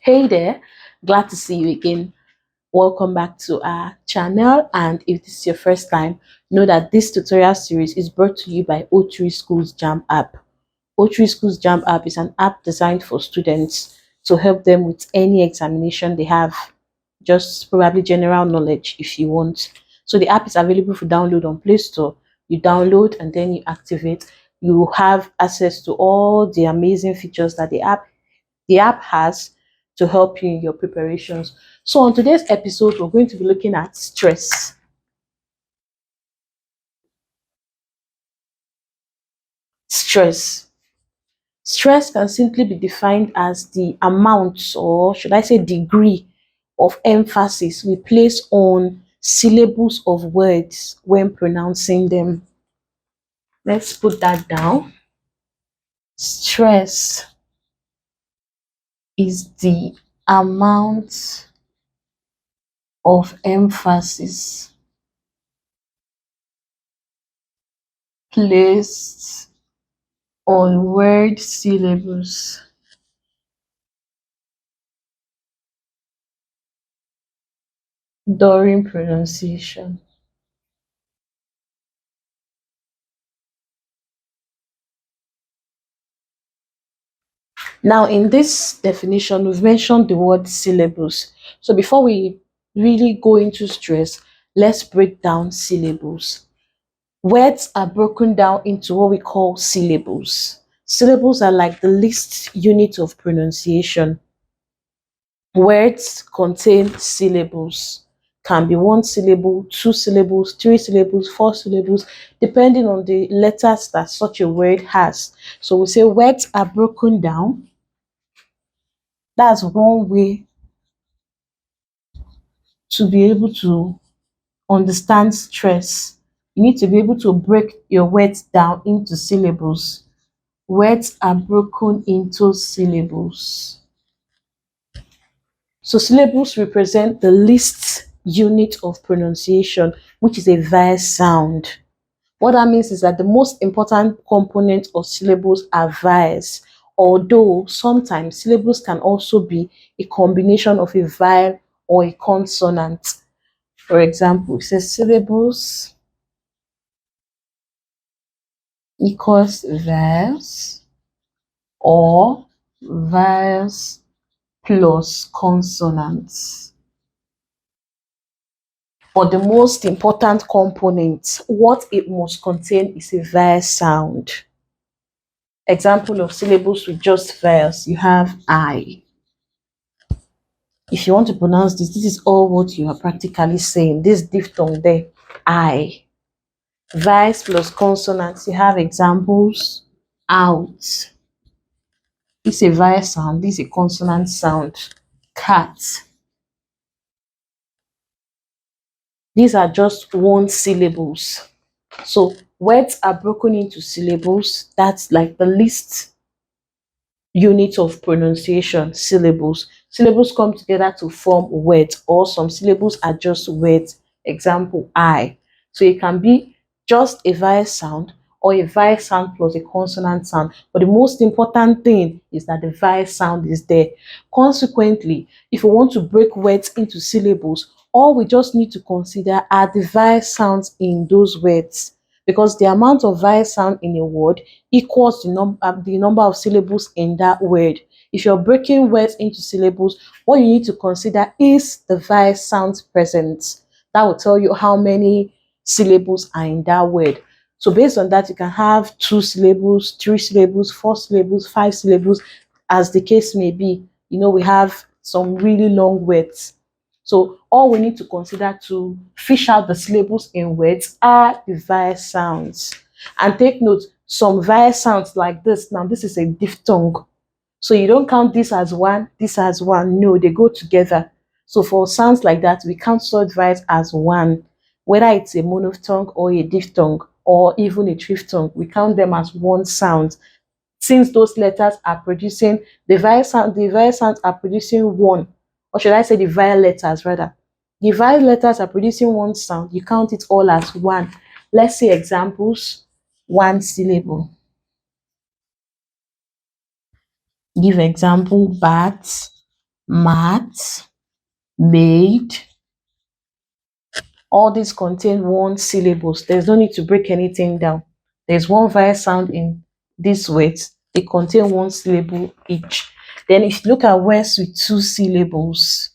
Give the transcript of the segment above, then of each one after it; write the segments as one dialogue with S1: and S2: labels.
S1: Hey there, glad to see you again. Welcome back to our channel. And if this is your first time, know that this tutorial series is brought to you by O3SCHOOLS JAMB app. O3SCHOOLS JAMB app is an app designed for students to help them with any examination they have, just probably general knowledge if you want. So the app is available for download on Play Store. You download and then you activate. You have access to all the amazing features that the app has to help you in your preparations. So on today's episode, we're going to be looking at stress. Stress. Stress can simply be defined as the amount, or should I say degree, of emphasis we place on syllables of words when pronouncing them. Let's put that down. Stress is the amount of emphasis placed on word syllables during pronunciation. Now, in this definition, we've mentioned the word syllables. So before we really go into stress, let's break down syllables. Words are broken down into what we call syllables. Syllables are like the least unit of pronunciation. Words contain syllables. Can be one syllable, two syllables, three syllables, four syllables, depending on the letters that such a word has. So we say words are broken down. That's one way to be able to understand stress. You need to be able to break your words down into syllables. Words are broken into syllables. So syllables represent the least unit of pronunciation, which is a vowel sound. What that means is that the most important component of syllables are vowels, although sometimes syllables can also be a combination of a vowel or a consonant. For example, it says syllables equals vowels or vowels plus consonants. But the most important component, what it must contain, is a vowel sound. Example of syllables with just vowels, you have I. If you want to pronounce this is all what you are practically saying. This diphthong there, I. Vowels plus consonants, you have examples, out. This is a vowel sound, this is a consonant sound, cat. These are just one syllables. So words are broken into syllables. That's like the least unit of pronunciation, syllables. Syllables come together to form words, or some syllables are just words. Example, I. So it can be just a vowel sound or a vowel sound plus a consonant sound. But the most important thing is that the vowel sound is there. Consequently, if we want to break words into syllables, all we just need to consider are the vowel sounds in those words, because the amount of vowel sound in a word equals the number of syllables in that word. If you're breaking words into syllables, what you need to consider is the vowel sounds present. That will tell you how many syllables are in that word. So based on that, you can have two syllables, three syllables, four syllables, five syllables, as the case may be. You know, we have some really long words. So all we need to consider to fish out the syllables in words are the vowel sounds. And take note, some vowel sounds like this. Now, this is a diphthong. So you don't count this as one, this as one. No, they go together. So for sounds like that, we count such vowels as one. Whether it's a monophthong or a diphthong or even a triphthong, we count them as one sound. Since those letters are producing, the vowel sounds are producing one, or should I say the vowel letters rather. The vowel letters are producing one sound, you count it all as one. Let's say examples, one syllable. Give example, bat, mat, made. All these contain one syllables. There's no need to break anything down. There's one vowel sound in these words. They contain one syllable each. Then if you look at words with two syllables,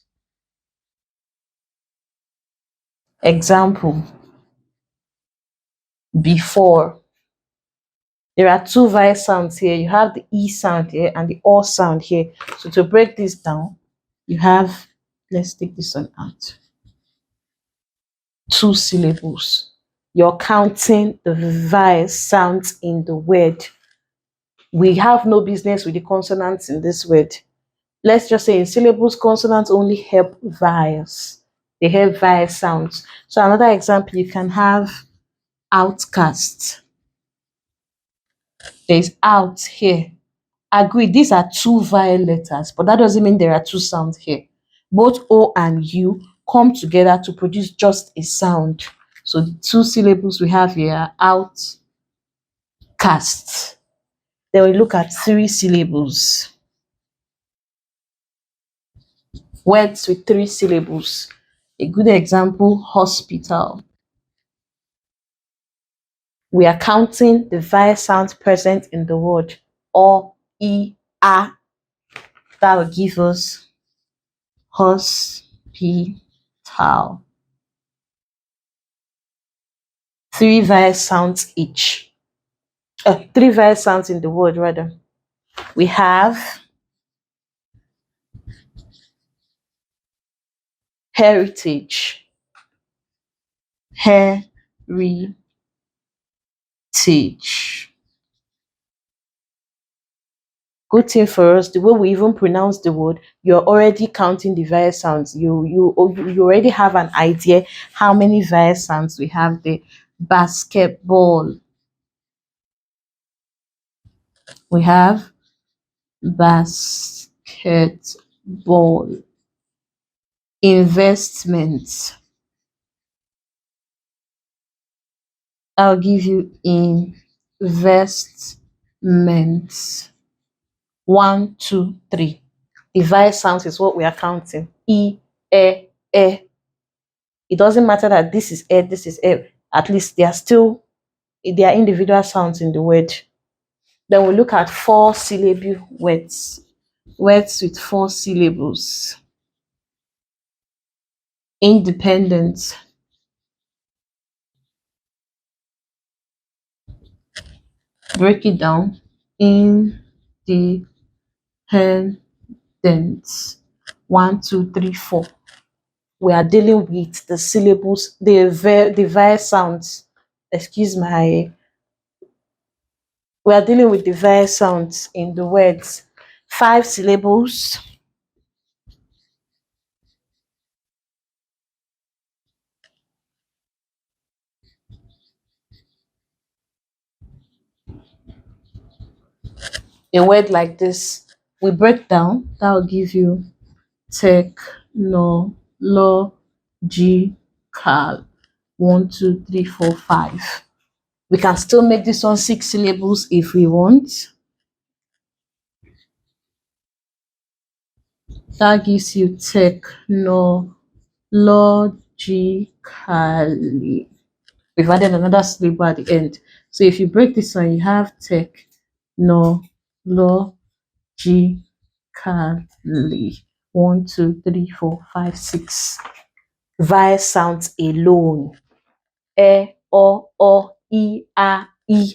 S1: example, before. There are two vowel sounds here. You have the E sound here and the O sound here. So to break this down, you have, let's take this one out. Two syllables. You're counting the vowel sounds in the word. We have no business with the consonants in this word. Let's just say in syllables, consonants only help vowels. They help vowel sounds. So another example, you can have outcast. There's out here. Agree, these are two vowel letters, but that doesn't mean there are two sounds here. Both O and U come together to produce just a sound. So the two syllables we have here are outcast. Then we look at three syllables. Words with three syllables. A good example, hospital. We are counting the vowel sounds present in the word O, E, A. That will give us hospital. Three vowel sounds each. Three vowel sounds in the word rather. We have heritage. Heritage. Good thing for us, the way we even pronounce the word, you're already counting the vowel sounds. You already have an idea how many vowel sounds we have there. Basketball. We have basketball. Investment. I'll give you investment. 1, 2, 3. The vowel sounds is what we are counting. E, E, E. It doesn't matter that this is E, this is E. At least they are still, they are individual sounds in the word. Then we look at four syllable words. Words with four syllables. Independent. Break it down. Independent. 1, 2, 3, 4. We are dealing with the syllables, the vowel sounds. Excuse my. We are dealing with the vowel sounds in the words. 5 syllables. A word like this, we break down. That will give you technological. 1, 2, 3, 4, 5. We can still make this one 6 syllables if we want. That gives you technologically. We've added another syllable at the end. So if you break this one, you have technologically. 1, 2, 3, 4, 5, 6. Vowel sounds alone. E, O, E, A, E.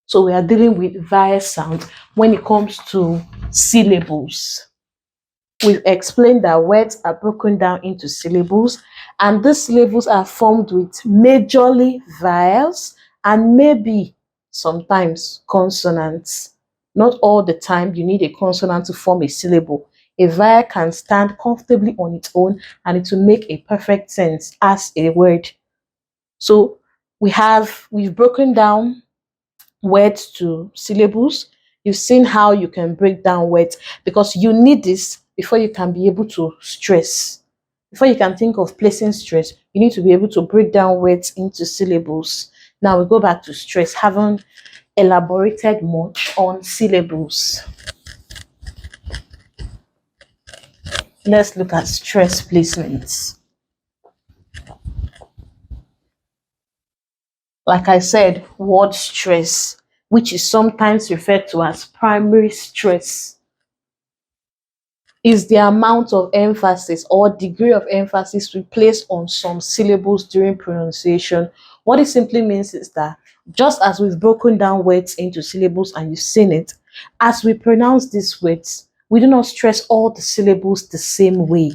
S1: So we are dealing with vowel sounds when it comes to syllables. We've explained that words are broken down into syllables, and these syllables are formed with majorly vowels and maybe sometimes consonants. Not all the time you need a consonant to form a syllable. A vowel can stand comfortably on its own and it will make a perfect sense as a word. So we've broken down words to syllables. You've seen how you can break down words because you need this before you can be able to stress. Before you can think of placing stress, you need to be able to break down words into syllables. Now we go back to stress, haven't elaborated much on syllables. Let's look at stress placements. Like I said, word stress, which is sometimes referred to as primary stress, is the amount of emphasis or degree of emphasis we place on some syllables during pronunciation. What it simply means is that just as we've broken down words into syllables and you've seen it, as we pronounce these words, we do not stress all the syllables the same way,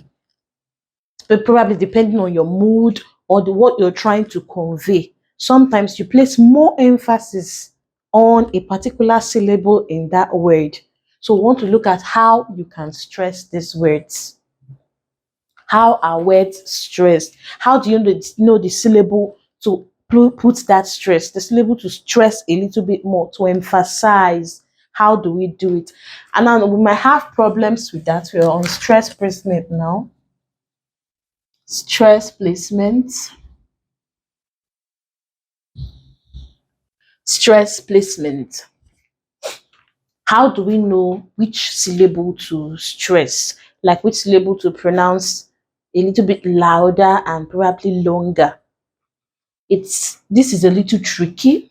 S1: but probably depending on your mood or what you're trying to convey. Sometimes you place more emphasis on a particular syllable in that word. So we want to look at how you can stress these words. How are words stressed? How do you know the syllable to put that stress, the syllable to stress a little bit more, to emphasize? How do we do it? And now we might have problems with that. We're on stress placement now. Stress placement. Stress placement. How do we know which syllable to stress? Like which syllable to pronounce a little bit louder and probably longer? This is a little tricky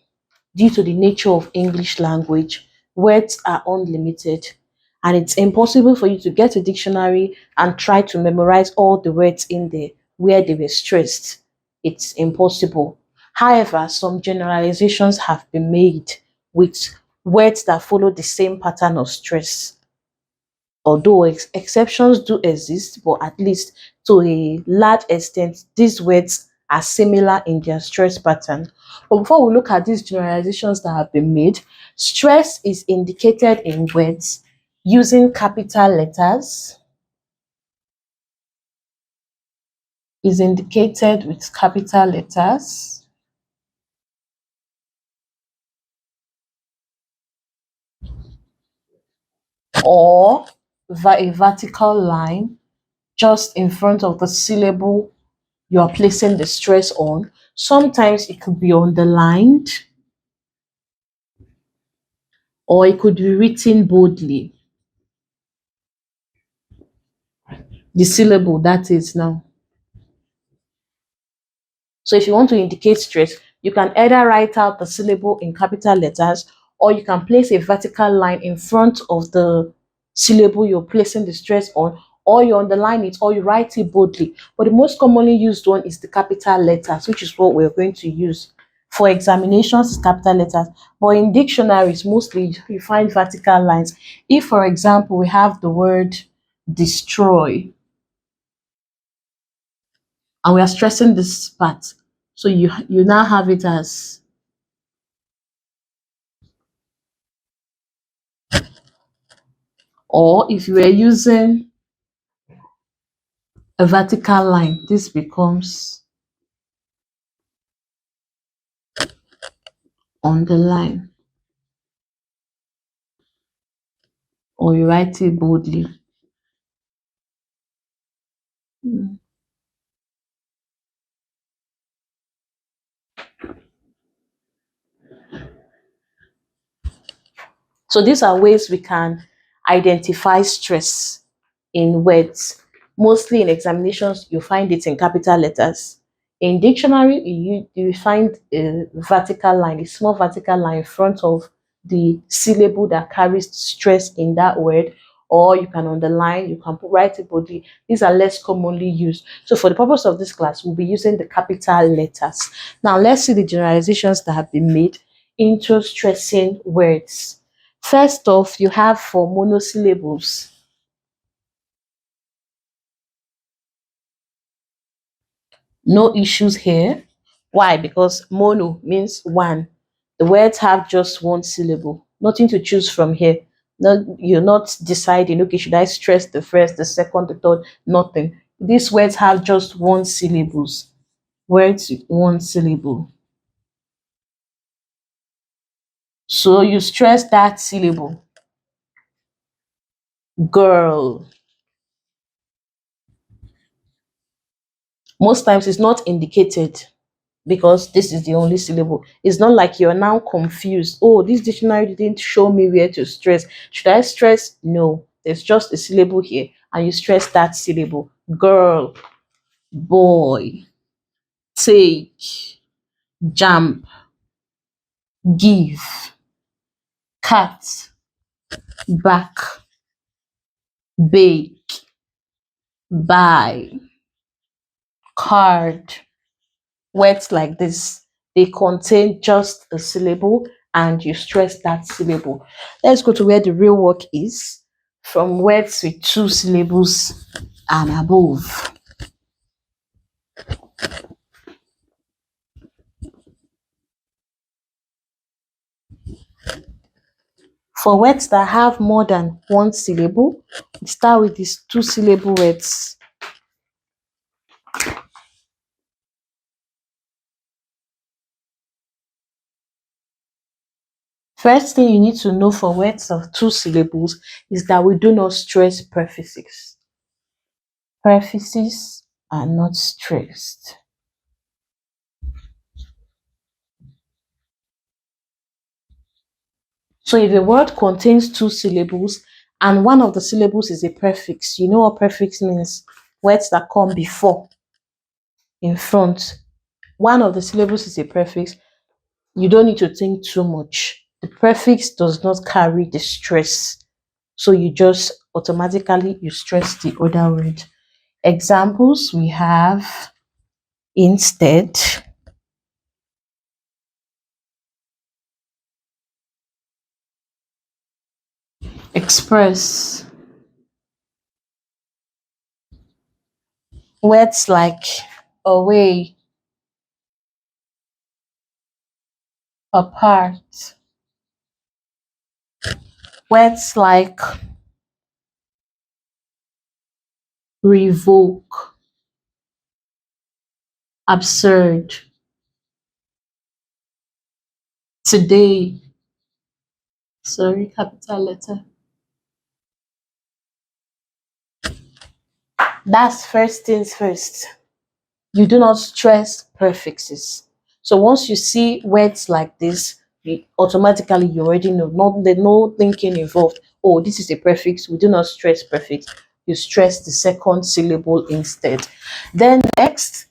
S1: due to the nature of English language. Words are unlimited and it's impossible for you to get a dictionary and try to memorize all the words in there where they were stressed. It's impossible. However, some generalizations have been made with words that follow the same pattern of stress. Although exceptions do exist, but at least to a large extent, these words are similar in their stress pattern. But before we look at these generalizations that have been made, stress is indicated in words using capital letters, is indicated with capital letters, or a vertical line just in front of the syllable you are placing the stress on. Sometimes it could be underlined or it could be written boldly. The syllable that is now. So if you want to indicate stress, you can either write out the syllable in capital letters or you can place a vertical line in front of the syllable you're placing the stress on, or you underline it or you write it boldly. But the most commonly used one is the capital letters, which is what we're going to use. For examinations, capital letters. But in dictionaries, mostly you find vertical lines. If, for example, we have the word destroy, and we are stressing this part, so you now have it as or if you were using a vertical line, this becomes on the line, or you write it boldly. Mm. So these are ways we can identify stress in words. Mostly in examinations, you find it in capital letters. In dictionary, you find a vertical line, a small vertical line in front of the syllable that carries stress in that word, or you can underline, you can write it boldly. These are less commonly used. So for the purpose of this class, we'll be using the capital letters. Now let's see the generalizations that have been made into stressing words. First off, you have for monosyllables. No issues here. Why? Because mono means one. The words have just one syllable. Nothing to choose from here. No, you're not deciding, okay, should I stress the first, the second, the third? Nothing. These words have just one syllables. Words with one syllable. So you stress that syllable. Girl. Most times it's not indicated because this is the only syllable. It's not like you're now confused. Oh, this dictionary didn't show me where to stress. Should I stress? No. There's just a syllable here, and you stress that syllable. Girl, boy, take, jump, give, cat, back, bake, buy, card. Words like this, they contain just a syllable and you stress that syllable. Let's go to where the real work is, from words with two syllables and above. For words that have more than one syllable, we start with these two syllable words. First thing you need to know for words of two syllables is that we do not stress prefixes. Prefixes are not stressed. So if a word contains two syllables and one of the syllables is a prefix, you know what prefix means? Words that come before, in front. One of the syllables is a prefix. You don't need to think too much. The prefix does not carry the stress. So you just automatically you stress the other word. Examples we have instead, express. Words like away, apart. Words like revoke, absurd, today, sorry, capital letter. That's first things first. You do not stress prefixes. So once you see words like this, automatically you already know. Not there's no thinking involved. Oh, this is a prefix. We do not stress prefix. You stress the second syllable instead. Then next,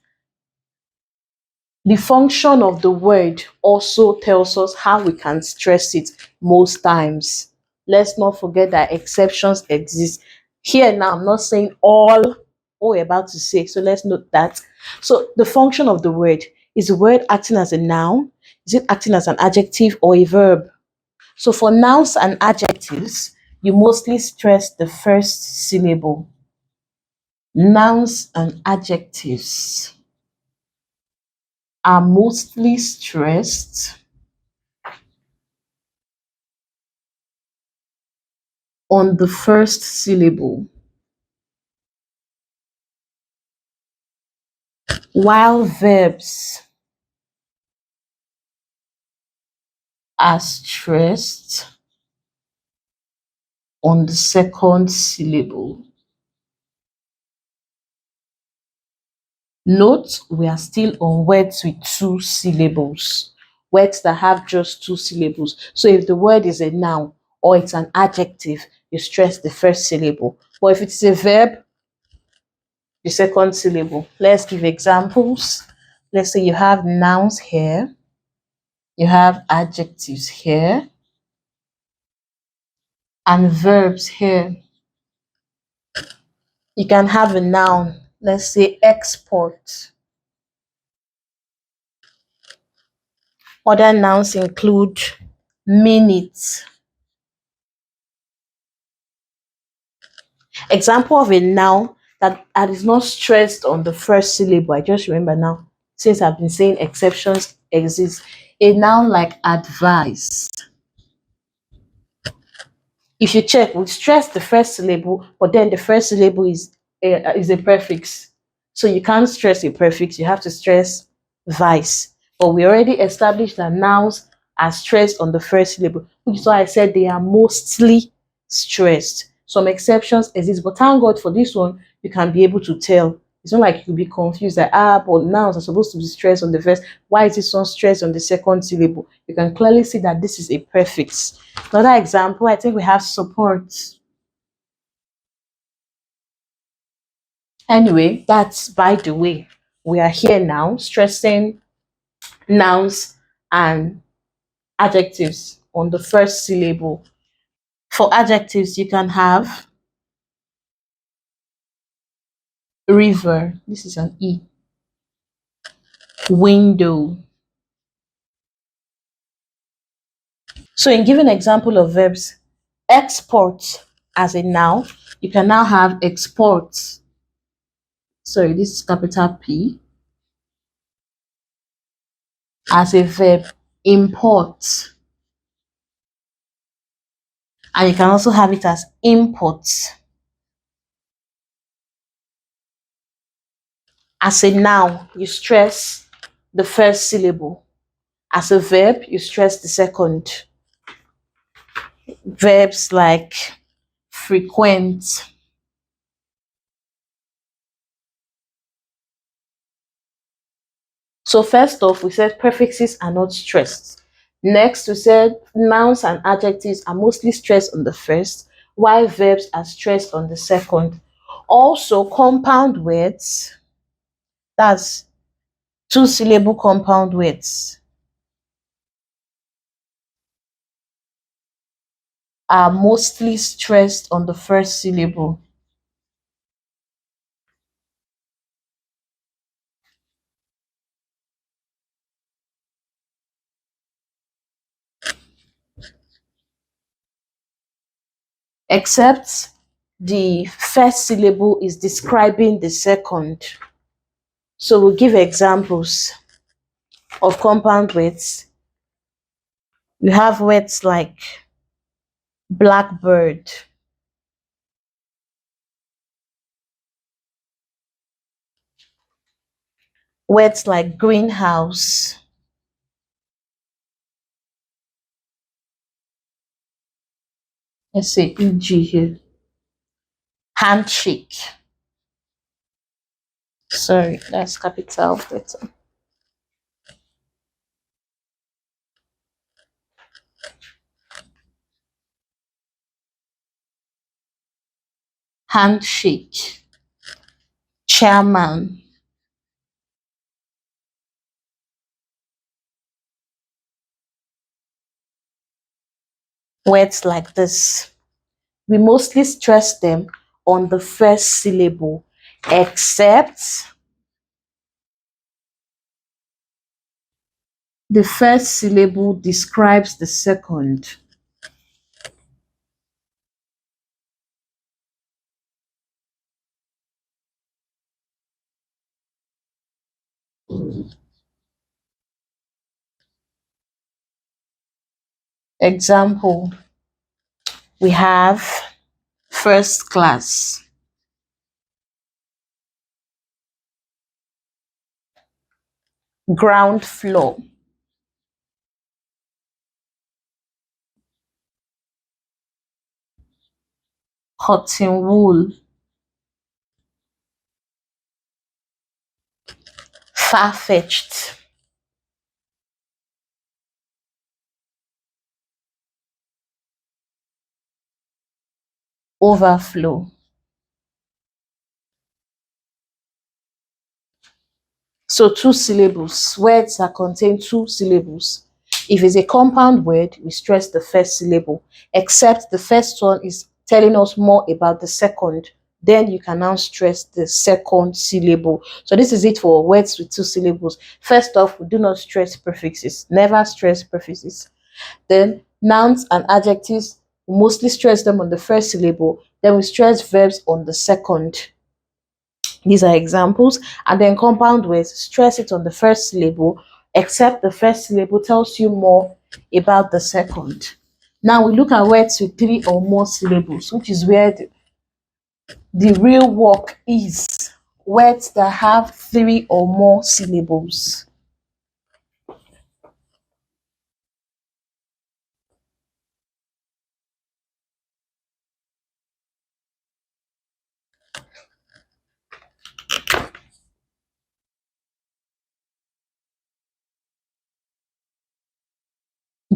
S1: the function of the word also tells us how we can stress it most times. Let's not forget that exceptions exist. Here now, I'm not saying all what we're about to say, so let's note that. So the function of the word, is the word acting as a noun? Is it acting as an adjective or a verb? So for nouns and adjectives, you mostly stress the first syllable. Nouns and adjectives are mostly stressed on the first syllable, while verbs are stressed on the second syllable. Note, we are still on words with two syllables, words that have just two syllables. So if the word is a noun or it's an adjective, you stress the first syllable. But if it's a verb, the second syllable. Let's give examples. Let's say you have nouns here, you have adjectives here, and verbs here. You can have a noun, let's say export. Other nouns include minute. Example of a noun that is not stressed on the first syllable. I just remember now, since I've been saying exceptions exist. A noun like advice. If you check, we stress the first syllable, but then the first syllable is a prefix. So you can't stress a prefix, you have to stress vice. But we already established that nouns are stressed on the first syllable, which is why I said they are mostly stressed. Some exceptions exist, but thank God for this one, you can be able to tell. It's not like you'll be confused that but nouns are supposed to be stressed on the first. Why is this one stressed on the second syllable? You can clearly see that this is a prefix. Another example, I think we have support. Anyway, that's by the way. We are here now stressing nouns and adjectives on the first syllable. For adjectives, you can have river. This is an E. Window. So, in giving example of verbs, export as a noun, you can now have export. Sorry, this is capital P. As a verb, import. And you can also have it as import. As a noun, you stress the first syllable. As a verb, you stress the second. Verbs like frequent. So first off, we said prefixes are not stressed. Next, we said nouns and adjectives are mostly stressed on the first, while verbs are stressed on the second. Also, compound words, that's two syllable compound words, are mostly stressed on the first syllable. Except the first syllable is describing the second. So we'll give examples of compound words. We have words like blackbird, words like greenhouse, let's say EG here, handshake, sorry, that's capital letter, handshake, chairman, words like this. We mostly stress them on the first syllable, except the first syllable describes the second. Example, we have first class, ground floor, cotton wool, far-fetched, overflow. So two syllables, words that contain two syllables. If it's a compound word, we stress the first syllable, except the first one is telling us more about the second. Then you can now stress the second syllable. So this is it for words with two syllables. First off, we do not stress prefixes. Never stress prefixes. Then nouns and adjectives, we mostly stress them on the first syllable. Then we stress verbs on the second. These are examples. And then compound words, stress it on the first syllable, except the first syllable tells you more about the second. Now we look at words with three or more syllables, which is where the real work is. Words that have three or more syllables.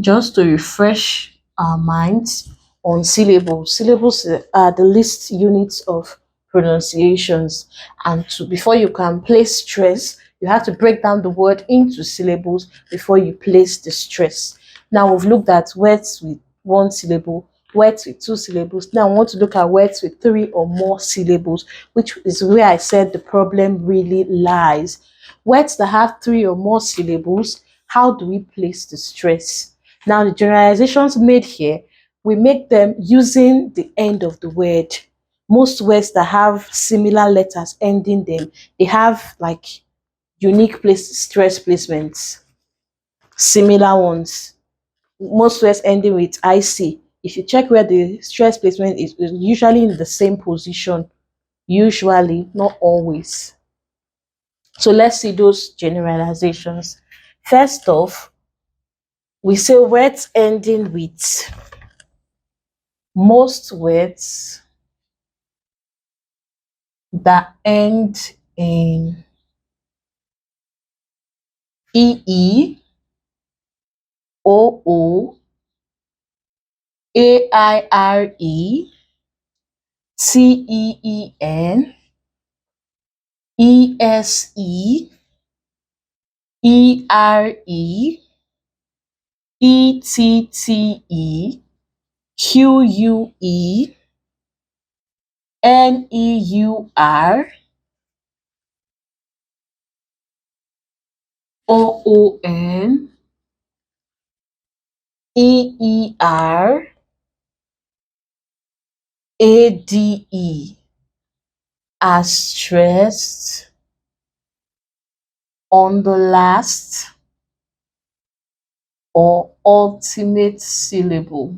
S1: Just to refresh our minds on syllables. Syllables are the least units of pronunciations. And before you can place stress, you have to break down the word into syllables before you place the stress. Now we've looked at words with one syllable, words with two syllables. Now I want to look at words with three or more syllables, which is where I said the problem really lies. Words that have three or more syllables, how do we place the stress? Now the generalizations made here, we make them using the end of the word. Most words that have similar letters ending them, they have like unique stress placements, similar ones. Most words ending with IC, if you check where the stress placement is usually in the same position, usually, not always. So let's see those generalizations. First off, we say words ending with, most words that end in EE, OO, AIRE, TEEN, ESE, ERE, ETTE, QUE, NEUR, OON, EER, ADE are stressed on the last or ultimate syllable.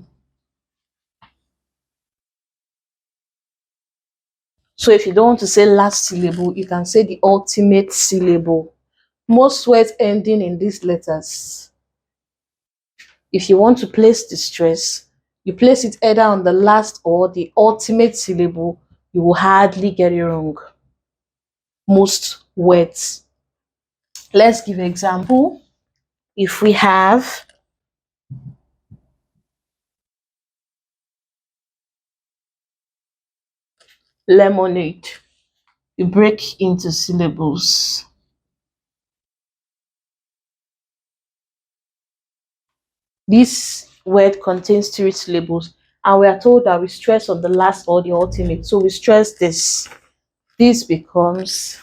S1: So if you don't want to say last syllable, you can say the ultimate syllable. Most words ending in these letters, if you want to place the stress, you place it either on the last or the ultimate syllable, you will hardly get it wrong. Most words. Let's give an example. If we have lemonade, you break into syllables. This word contains three syllables, and we are told that we stress on the last or the ultimate. So we stress this. This becomes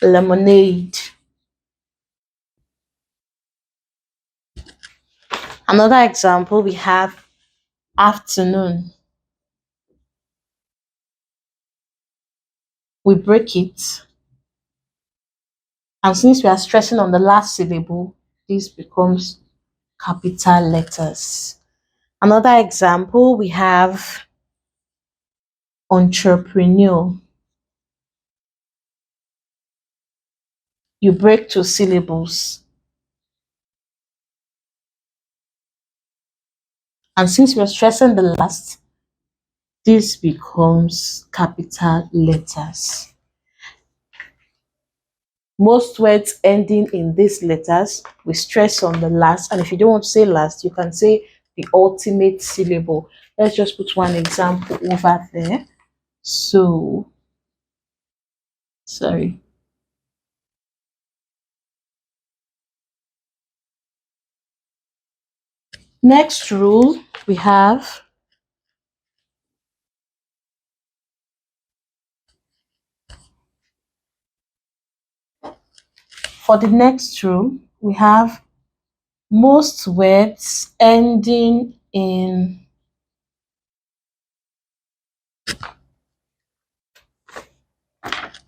S1: lemonade. Another example, we have afternoon. We break it, and since we are stressing on the last syllable, this becomes capital letters. Another example, we have entrepreneur. You break two syllables, and since we're stressing the last, this becomes capital letters. Most words ending in these letters, we stress on the last, and if you don't want to say last, you can say the ultimate syllable. Let's just put one example over there. So, sorry. Next rule we have for the next rule, we have most words ending in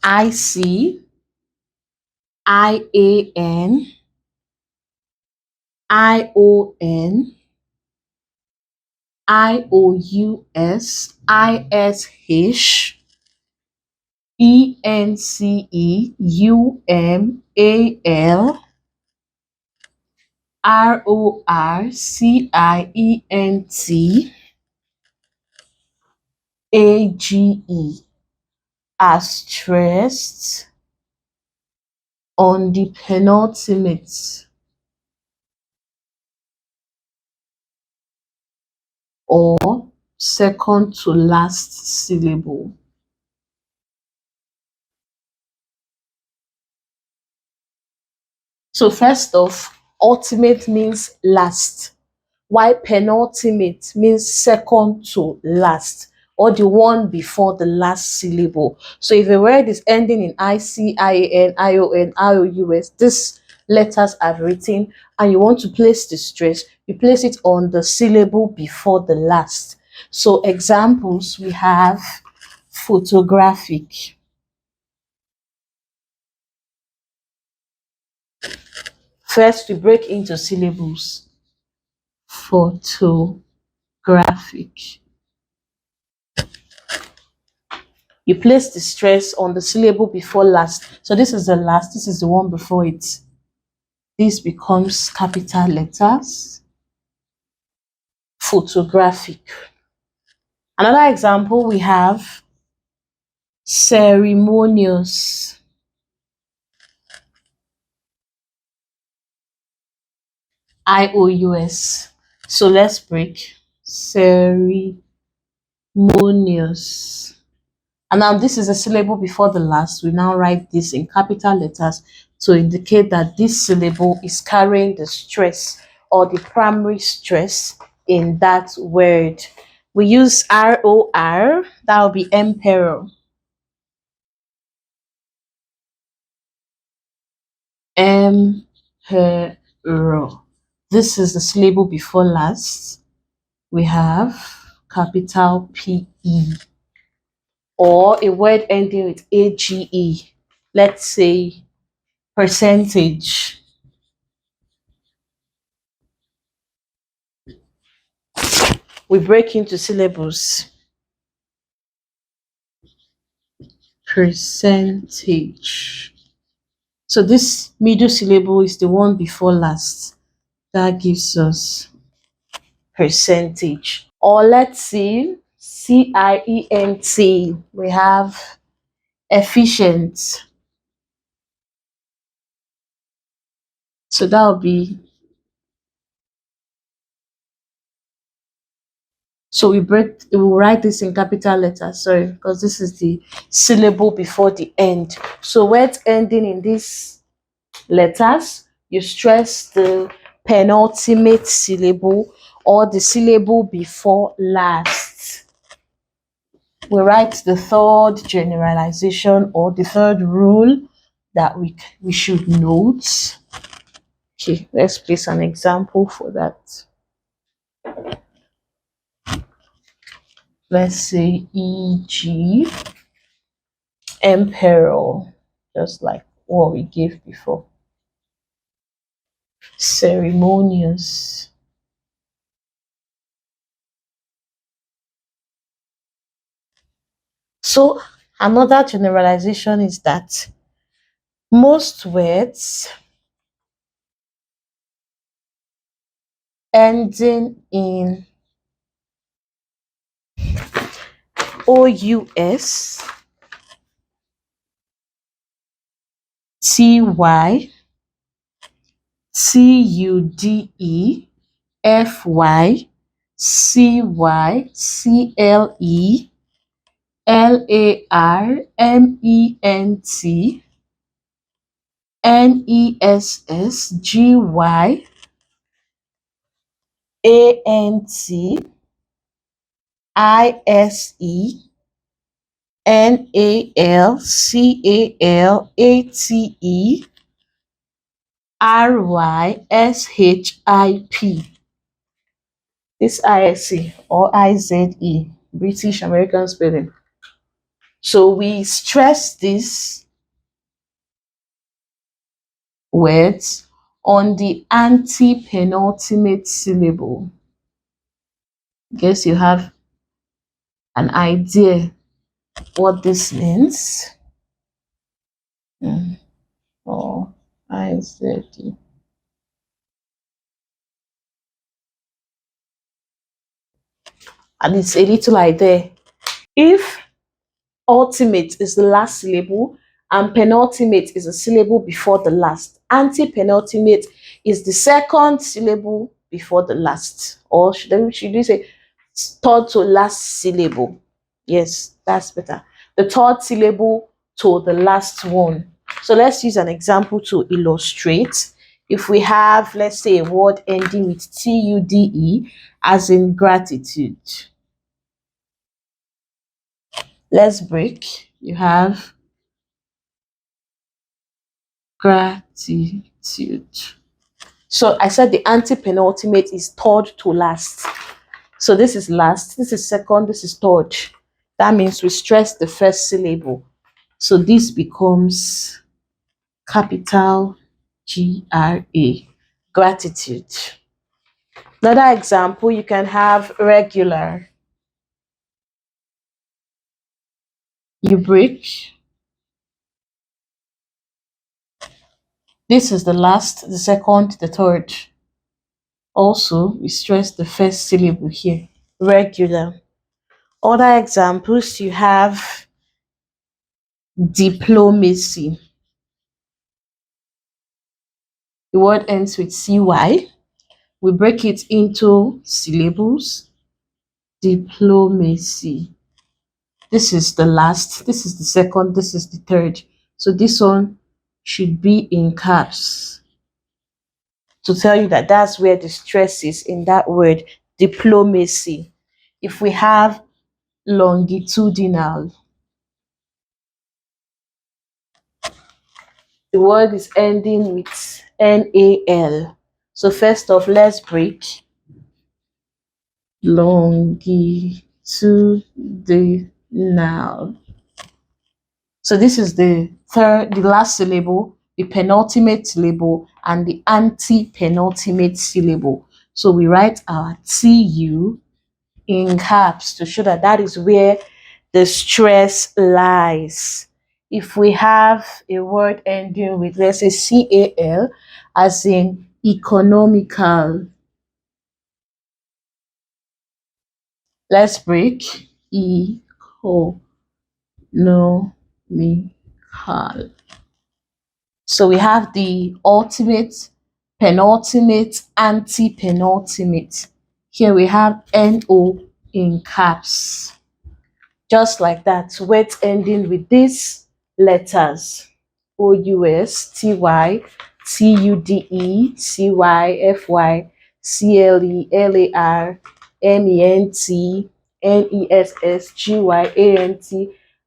S1: IC, IAN, ION, IOUS, ISH, ENCE, UMAL, RORCIENT, AGE are stressed on the penultimate or second to last syllable. So first off, ultimate means last, while penultimate means second to last, or the one before the last syllable. So if a word is ending in IC, IAN, ION, IOUS, these letters are written and you want to place the stress, you place it on the syllable before the last. So examples, we have photographic. First, we break into syllables. Photographic. You place the stress on the syllable before last. So this is the last, this is the one before it. This becomes capital letters. Photographic. Another example, we have ceremonious. IOUS. So let's break. Ceremonious. And now this is a syllable before the last. We now write this in capital letters to indicate that this syllable is carrying the stress or the primary stress in that word. We use ROR, that will be emperor. Emperor. This is the syllable before last. We have capital PE. Or a word ending with AGE. Let's say percentage. We break into syllables. Percentage. So this middle syllable is the one before last. That gives us percentage. Or let's see, CIENT. We have efficient. So that will be, so we will write this in capital letters, sorry, because this is the syllable before the end. So words ending in these letters, you stress the penultimate syllable or the syllable before last. We write the third generalization or the third rule that we should note. Okay, let's place an example for that. Let's say e.g. emperor, just like what we gave before. Ceremonious. So another generalization is that most words ending in OUS, TY, TUDE, FY, CY, CLE, LARMENT, NESS, GY, ANT, ISE, NAL, CAL, ATE, RYSHIP. This ISE or IZE, British American spelling. So we stress these words on the anti-penultimate syllable. Guess you have an idea what this means. Or IZE. And it's a little idea. If ultimate is the last syllable and penultimate is a syllable before the last, anti-penultimate is the second syllable before the last. Or should we say third to last syllable. Yes, that's better. The third syllable to the last one. So let's use an example to illustrate. If we have, let's say, a word ending with TUDE, as in gratitude. Let's break. You have gratitude. So I said the anti-penultimate is third to last. So this is last, this is second, this is third. That means we stress the first syllable. So this becomes capital GRA, gratitude. Another example, you can have regular. You break. This is the last, the second, the third. Also, we stress the first syllable here, regular. Other examples, you have diplomacy. The word ends with CY. We break it into syllables. Diplomacy. This is the last, this is the second, this is the third. So this one should be in caps to tell you that that's where the stress is in that word, diplomacy. If we have longitudinal, the word is ending with NAL. So first off, let's break longitudinal. So this is the last syllable, the penultimate syllable, and the anti-penultimate syllable. So we write our TU in caps to show that that is where the stress lies. If we have a word ending with, let's say, CAL, as in economical, let's break economical. So we have the ultimate, penultimate, anti-penultimate. Here we have NO in caps. Just like that, words ending with these letters. OUS, TY, TUDE, CY, FY, CLE, LAR, MENT, NESS, GYANT,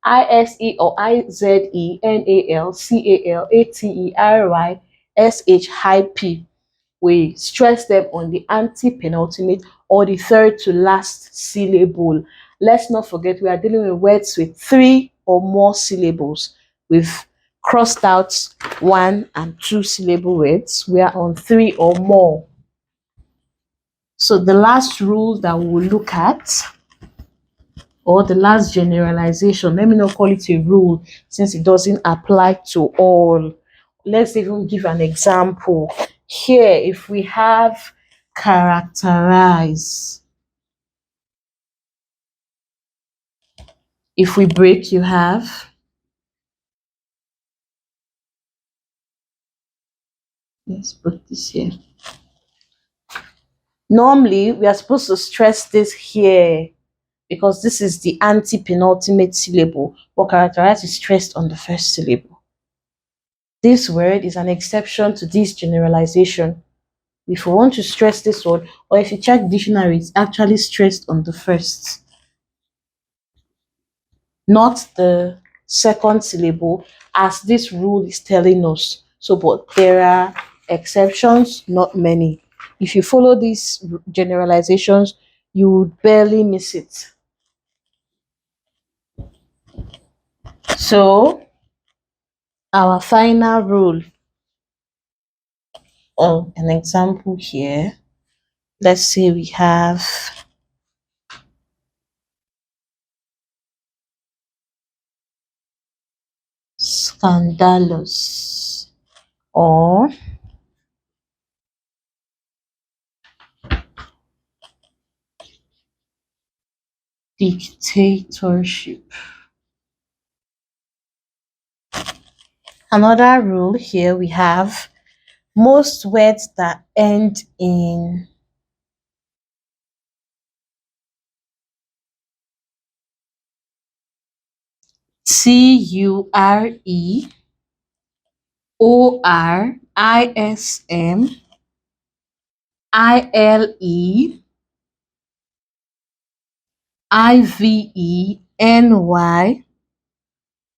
S1: ISE or IZE, NAL, CAL, ATE, RY, SH, high P. We stress them on the anti-penultimate or the third to last syllable. Let's not forget we are dealing with words with 3 or more syllables. We've crossed out 1 and 2 syllable words. We are on 3 or more. So the last rule that we will look at, or the last generalization, let me not call it a rule since it doesn't apply to all. Let's even give an example. Here, if we have characterize, if we break, you have, let's put this here. Normally, we are supposed to stress this here because this is the anti-penultimate syllable, but characterize is stressed on the first syllable. This word is an exception to this generalization. If you want to stress this word, or if you check dictionary, it's actually stressed on the first, not the second syllable, as this rule is telling us. So, but there are exceptions, not many. If you follow these generalizations, you would barely miss it. So, our final rule, or an example here, let's say we have scandalous or dictatorship. Another rule here we have most words that end in Turismiveny.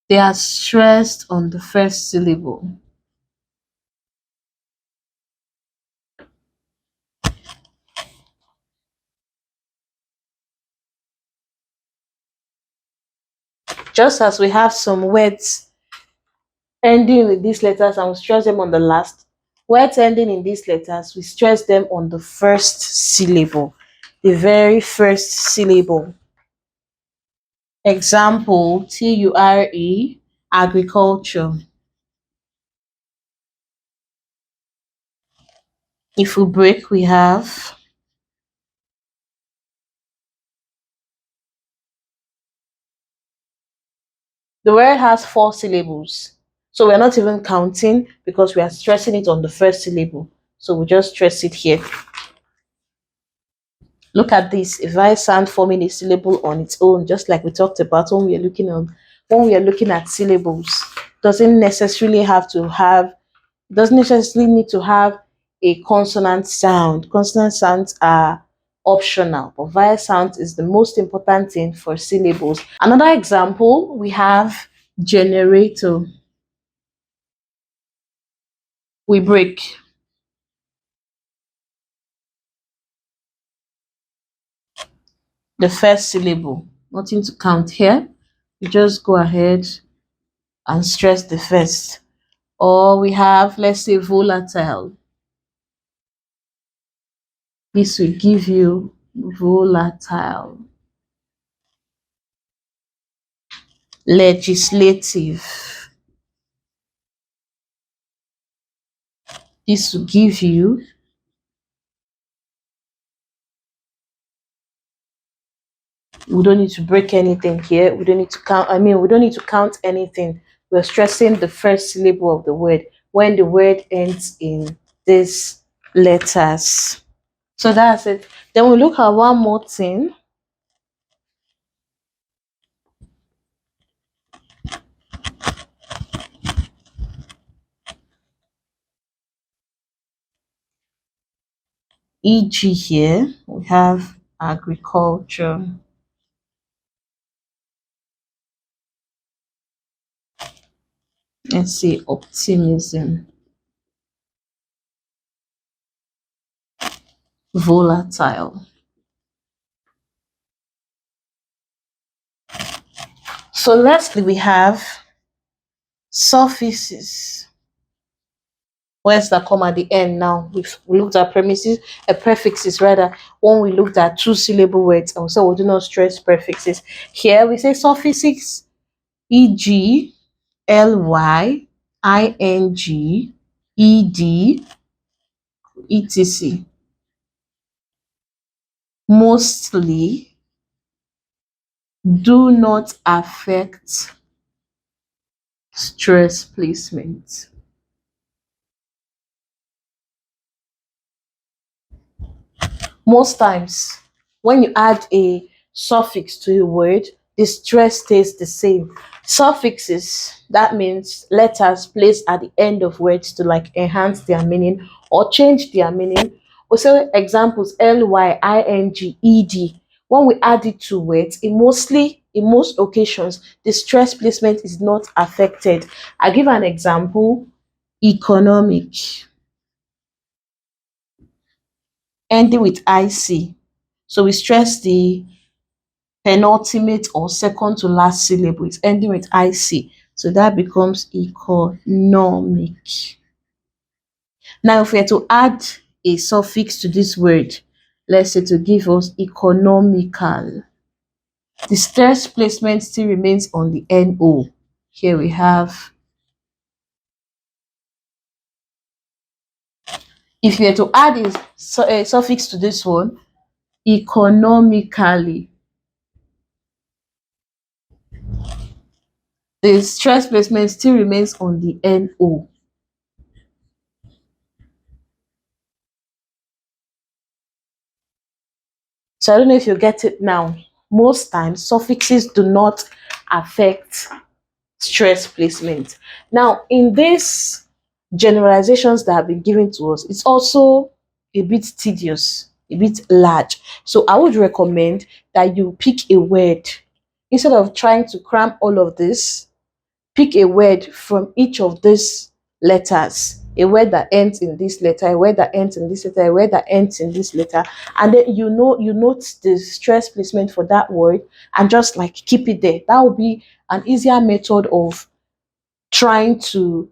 S1: They are stressed on the first syllable. Just as we have some words ending with these letters and we stress them on the last, words ending in these letters, we stress them on the first syllable, the very first syllable. Example, Ture, agriculture. If we break, we have the word has four syllables. So we're not even counting because we are stressing it on the first syllable. So we just stress it here. Look at this. A vowel sound forming a syllable on its own, just like we talked about when we are looking at syllables, doesn't necessarily have to have doesn't necessarily need to have a consonant sound. Consonant sounds are optional, but vowel sound is the most important thing for syllables. Another example, we have generator. We break. The first syllable. Nothing to count here. You just go ahead and stress the first. Or we have, let's say, volatile. This will give you volatile. Legislative. This will give you we don't need to break anything here. We don't need to count. We don't need to count anything. We're stressing the first syllable of the word when the word ends in these letters. So that's it. Then we look at one more thing. E.g. here, we have agriculture. Let's see, optimism. Volatile. So lastly, we have suffixes. Words that come at the end now. We looked at prefixes rather, when we looked at two syllable words, and so we do not stress prefixes. Here we say suffixes, e.g., ly, ing, ed, etc. Mostly do not affect stress placement. Most times, when you add a suffix to a word, the stress stays the same. Suffixes, that means letters placed at the end of words to like enhance their meaning or change their meaning. Also, examples ly, ing, ed. When we add it to words, in most occasions, the stress placement is not affected. I give an example: economic, ending with ic. So we stress the penultimate or second to last syllable. It's ending with IC. So that becomes economic. Now, if we are to add a suffix to this word, let's say to give us economical, the stress placement still remains on the NO. Here we have, if you were to add a suffix to this one, economically, the stress placement still remains on the NO. So I don't know if you get it now. Most times, suffixes do not affect stress placement. Now, in these generalizations that have been given to us, it's also a bit tedious, a bit large. So I would recommend that you pick a word instead of trying to cram all of this. Pick a word from each of these letters, a word that ends in this letter, a word that ends in this letter, a word that ends in this letter, and then you note the stress placement for that word and just like keep it there. That would be an easier method of trying to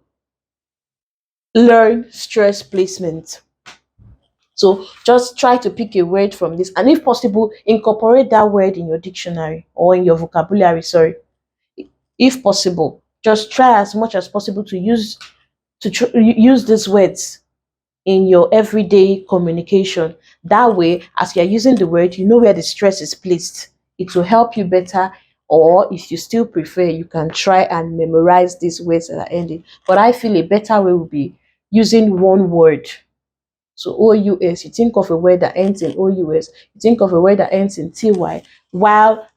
S1: learn stress placement. So just try to pick a word from this, and if possible, incorporate that word in your dictionary or in your vocabulary. Sorry, if possible, just try as much as possible to use these words in your everyday communication. That way, as you're using the word, you know where the stress is placed. It will help you better. Or if you still prefer, you can try and memorize these words that are ending. But I feel a better way would be using one word. So OUS, you think of a word that ends in OUS, you think of a word that ends in TY, while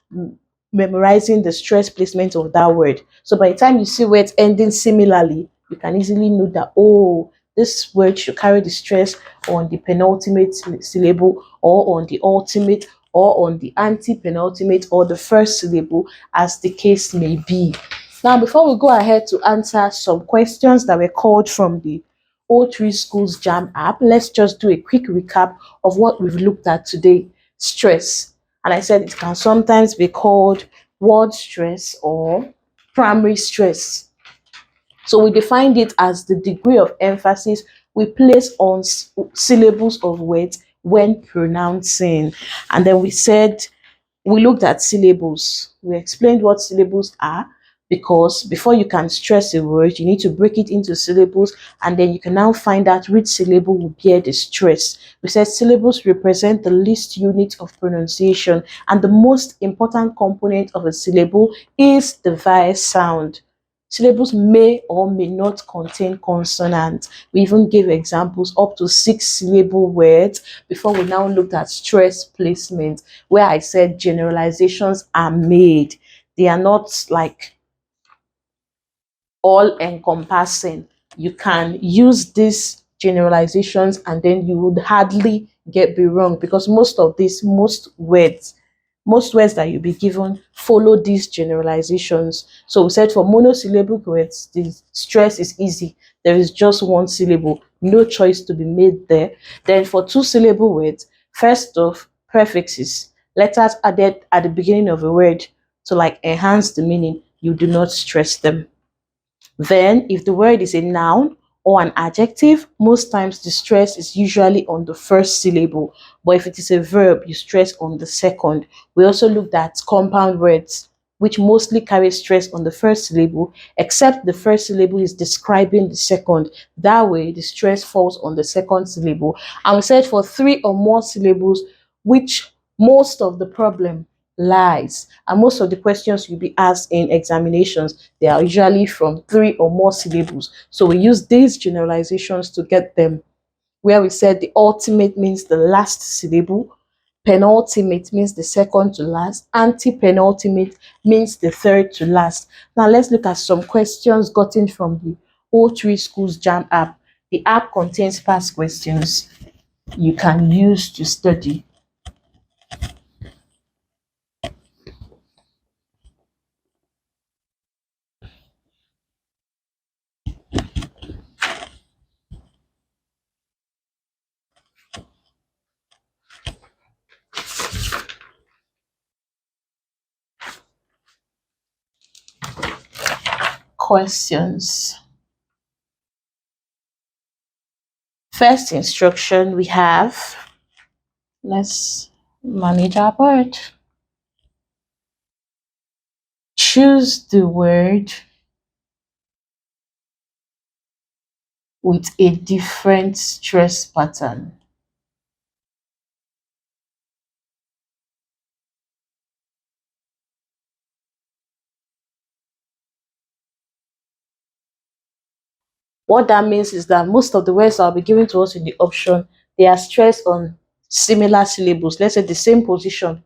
S1: memorizing the stress placement of that word. So by the time you see words ending similarly, you can easily know that, oh, this word should carry the stress on the penultimate syllable, or on the ultimate, or on the anti-penultimate, or the first syllable, as the case may be. Now, before we go ahead to answer some questions that were called from the O3SCHOOLS JAM app, let's just do a quick recap of what we've looked at today. Stress. And I said it can sometimes be called word stress or primary stress. So we defined it as the degree of emphasis we place on syllables of words when pronouncing. And then we looked at syllables. We explained what syllables are, because before you can stress a word, you need to break it into syllables, and then you can now find out which syllable will bear the stress. We said syllables represent the least unit of pronunciation, and the most important component of a syllable is the vowel sound. Syllables may or may not contain consonants. We even gave examples up to 6-syllable words before we now looked at stress placement, where I said generalizations are made. They are not like all encompassing. You can use these generalizations and then you would hardly be wrong, because most words that you'll be given follow these generalizations. So we said for monosyllabic words, the stress is easy. There is just one syllable, no choice to be made there. Then for two-syllable words, first off, prefixes, letters added at the beginning of a word to like enhance the meaning, you do not stress them. Then, if the word is a noun or an adjective, most times the stress is usually on the first syllable. But if it is a verb, you stress on the second. We also looked at compound words, which mostly carry stress on the first syllable, except the first syllable is describing the second. That way, the stress falls on the second syllable. And we said for 3 or more syllables, which most of the problem lies. And most of the questions you'll be asked in examinations, they are usually from 3 or more syllables. So we use these generalizations to get them. Where we said the ultimate means the last syllable, penultimate means the second to last, anti-penultimate means the third to last. Now let's look at some questions gotten from the O3SCHOOLS JAM app. The app contains past questions you can use to study. Questions. First instruction we have, let's manage our board. Choose the word with a different stress pattern. What that means is that most of the words I'll be giving to us in the option, they are stressed on similar syllables. Let's say the same position,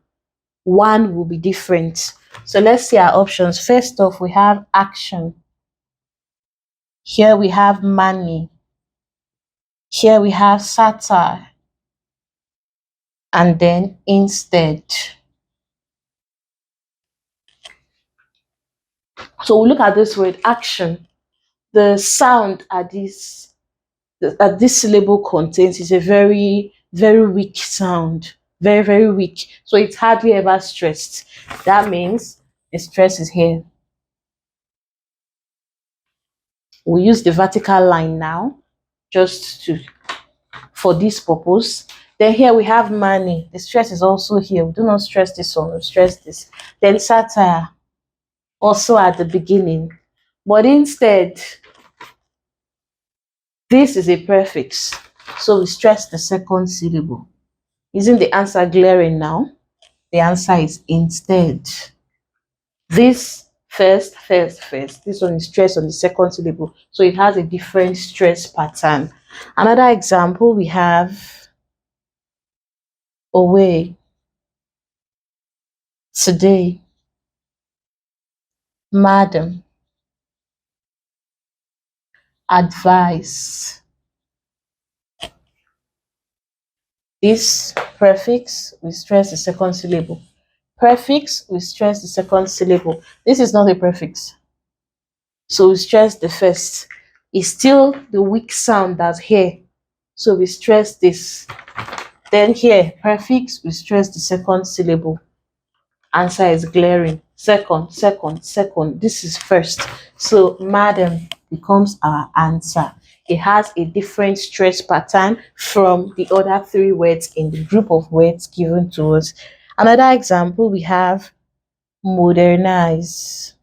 S1: one will be different. So let's see our options. First off, we have action. Here we have money. Here we have satire. And then instead. So we look at this word action. The sound at this syllable contains is a very, very weak sound. Very, very weak. So it's hardly ever stressed. That means the stress is here. We use the vertical line now just to for this purpose. Then here we have money. The stress is also here. We do not stress this one, we stress this. Then satire, also at the beginning. But instead, this is a prefix. So we stress the second syllable. Isn't the answer glaring now? The answer is instead. This first. This one is stressed on the second syllable. So it has a different stress pattern. Another example we have away, today, madam, advice. This prefix, we stress the second syllable. Prefix, we stress the second syllable. This is not a prefix. So we stress the first. It's still the weak sound that's here. So we stress this. Then here, prefix, we stress the second syllable. Answer is glaring. Second. This is first. So madam becomes our answer. It has a different stress pattern from the other three words in the group of words given to us. Another example we have modernize,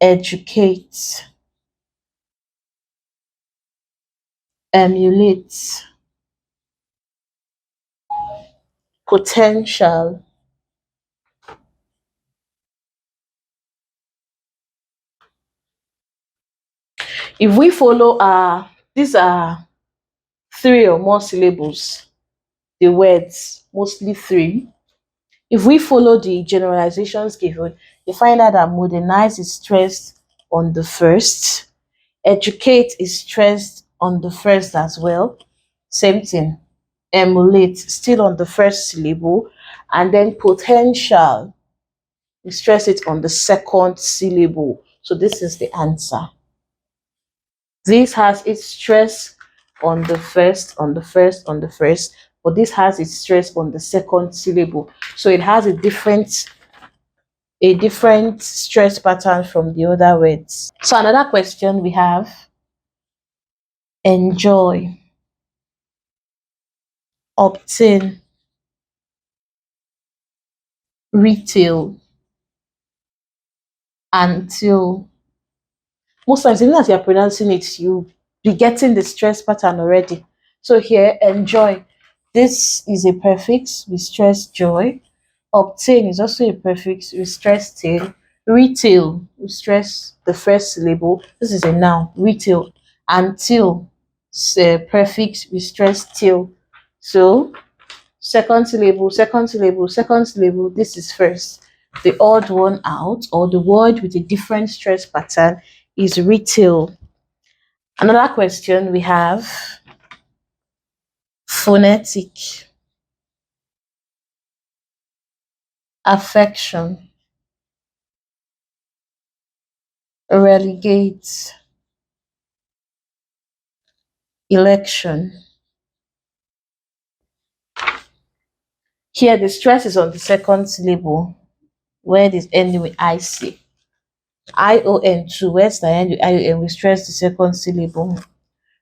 S1: educate, emulate, potential, if we follow these are three or more syllables, the words mostly three. If we follow the generalizations given, you find out that modernize is stressed on the first, educate is stressed on the first as well, same thing, emulate still on the first syllable, and then potential, we stress it on the second syllable. So this is the answer. This has its stress on the first, but this has its stress on the second syllable. So it has a different stress pattern from the other words. So another question we have, enjoy, obtain, retail, until. Most times, even as you're pronouncing it, you be getting the stress pattern already. So here, enjoy. This is a prefix, we stress joy. Obtain is also a prefix, we stress tail. Retail, we stress the first syllable. This is a noun, retail. Until, prefix, we stress till. So, second syllable, this is first. The odd one out, or the word with a different stress pattern, is retail. Another question we have, phonetic, affection, relegate, election. Here the stress is on the second syllable. Word is ending with IC. ION2, words that end with ION, we stress the second syllable.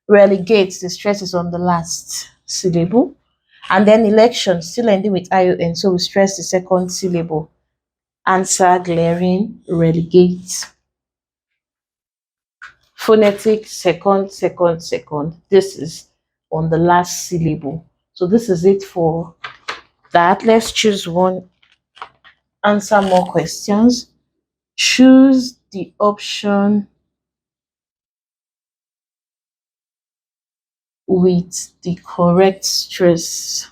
S1: Relegate, the stress is on the last syllable. And then election, still ending with ION, so we stress the second syllable. Answer, glaring, relegate. Phonetic, second. This is on the last syllable. So this is it for that. Let's choose one, answer more questions. Choose the option with the correct stress.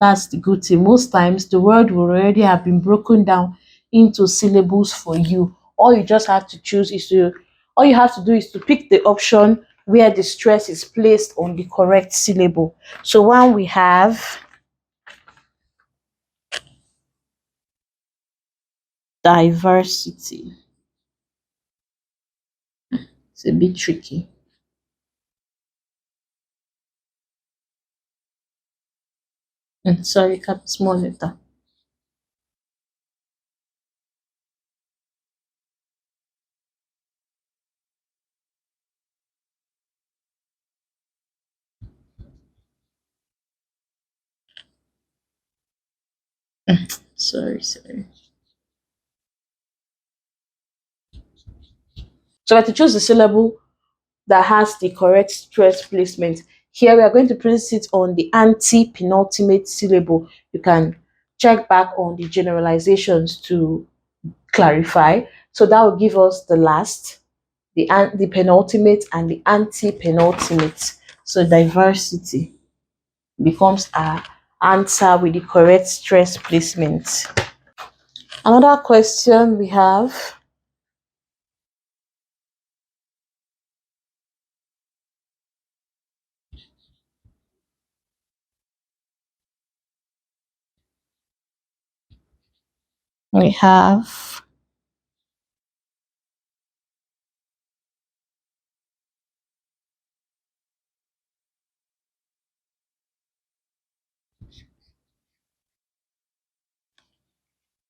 S1: That's the good thing. Most times the word will already have been broken down into syllables for you. All you just have to choose is to, all you have to do is to pick the option where the stress is placed on the correct syllable. So when we have diversity, it's a bit tricky. Sorry, cap small letter. Sorry. So we have to choose the syllable that has the correct stress placement. Here we are going to place it on the anti-penultimate syllable. You can check back on the generalizations to clarify. So that will give us the last, the penultimate, and the anti-penultimate. So diversity becomes our answer with the correct stress placement. Another question we have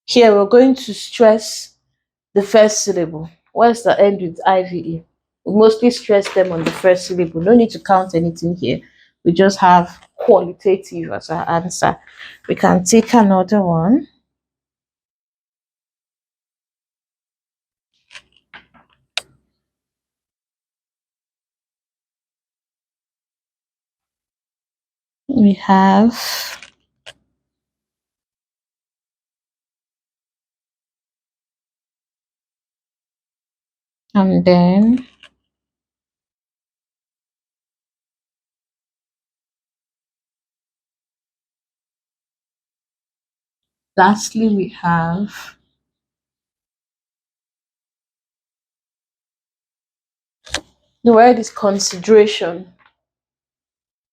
S1: here we're going to stress the first syllable. What's the end with IVE? We mostly stress them on the first syllable. No need to count anything here. We just have qualitative as our answer. We can take another one. We have and then lastly we have the word is consideration.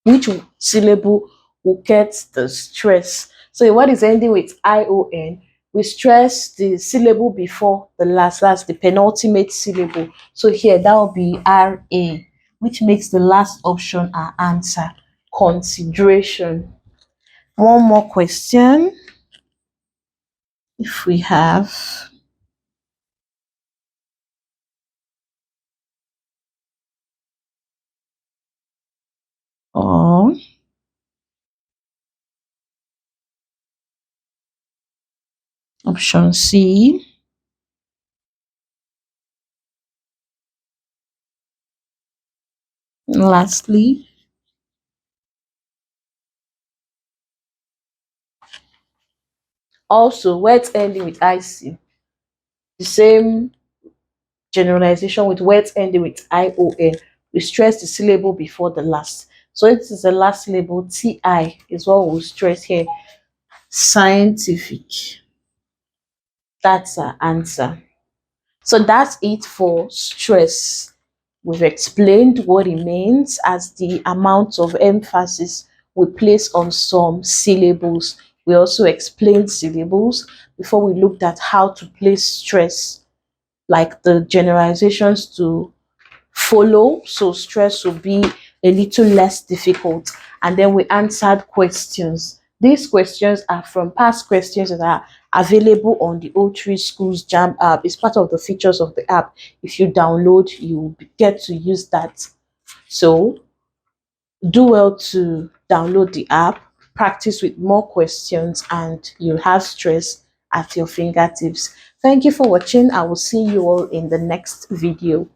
S1: Which syllable will get the stress? So what is ending with ION? We stress the syllable before the last. That's the penultimate syllable. So here that will be RA, which makes the last option our answer. Consideration. One more question. If we have or option C. Lastly, also words ending with IC. The same generalization with words ending with ION. We stress the syllable before the last. So it is the last syllable, TI is what we'll stress here. Scientific. That's our answer. So that's it for stress. We've explained what it means as the amount of emphasis we place on some syllables. We also explained syllables before we looked at how to place stress, like the generalizations to follow, so stress will be a little less difficult. And then we answered questions. These questions are from past questions that are available on the O3SCHOOLS JAMB app. It's part of the features of the app. If you download, you get to use that. So do well to download the app, practice with more questions, and you'll have stress at your fingertips. Thank you for watching. I will see you all in the next video.